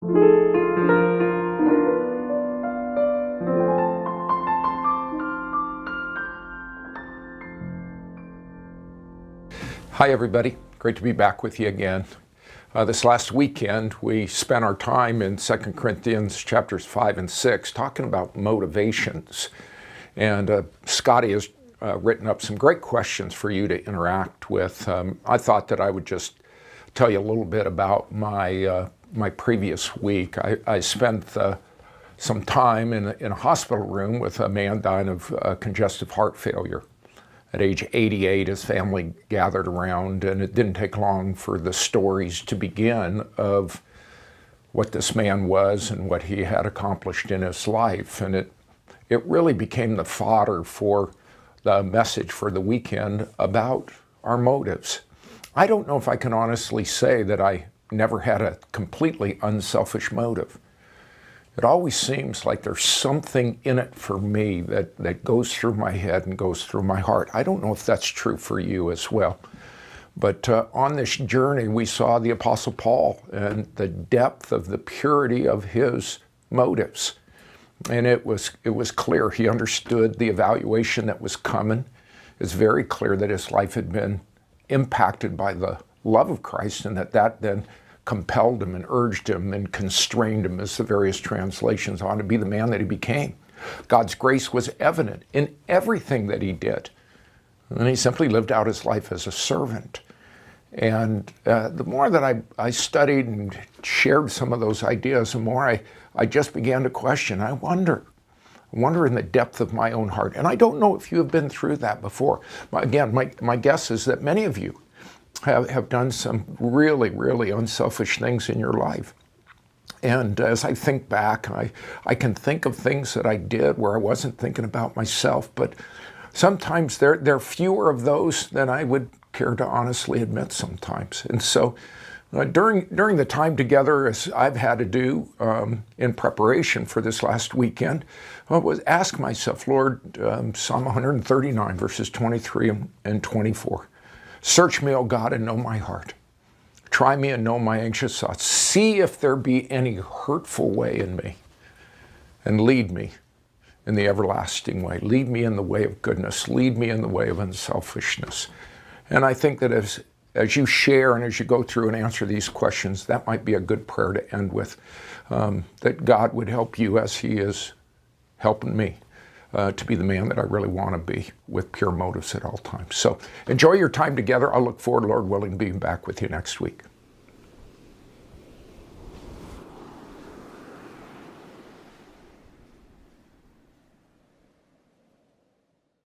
Hi everybody, great to be back with you again. This last weekend we spent our time in 2 Corinthians chapters 5 and 6 talking about motivations. And Scotty has written up some great questions for you to interact with. I thought that I would just tell you a little bit about my previous week. I spent some time in a hospital room with a man dying of congestive heart failure. At age 88, his family gathered around, and it didn't take long for the stories to begin of what this man was and what he had accomplished in his life. And it really became the fodder for the message for the weekend about our motives. I don't know if I can honestly say that I never had a completely unselfish motive. It always seems like there's something in it for me that goes through my head and goes through my heart. I don't know if that's true for you as well. But on this journey, we saw the Apostle Paul and the depth of the purity of his motives. And it was clear. He understood the evaluation that was coming. It's very clear that his life had been impacted by the love of Christ, and that then compelled him and urged him and constrained him, as the various translations on, to be the man that he became. God's grace was evident in everything that he did. And he simply lived out his life as a servant. And the more that I studied and shared some of those ideas, the more I just began to question. I wonder in the depth of my own heart. And I don't know if you have been through that before. Again, my guess is that many of you have done some really, really unselfish things in your life. And as I think back, I can think of things that I did where I wasn't thinking about myself, but sometimes there are fewer of those than I would care to honestly admit sometimes. And so during the time together, as I've had to do in preparation for this last weekend, was ask myself, Lord, Psalm 139, verses 23 and 24. Search me, O God, and know my heart. Try me and know my anxious thoughts. See if there be any hurtful way in me, and lead me in the everlasting way. Lead me in the way of goodness. Lead me in the way of unselfishness. And I think that as you share and as you go through and answer these questions, that might be a good prayer to end with, that God would help you as he is helping me. To be the man that I really want to be, with pure motives at all times. So enjoy your time together. I'll look forward, Lord willing, to being back with you next week.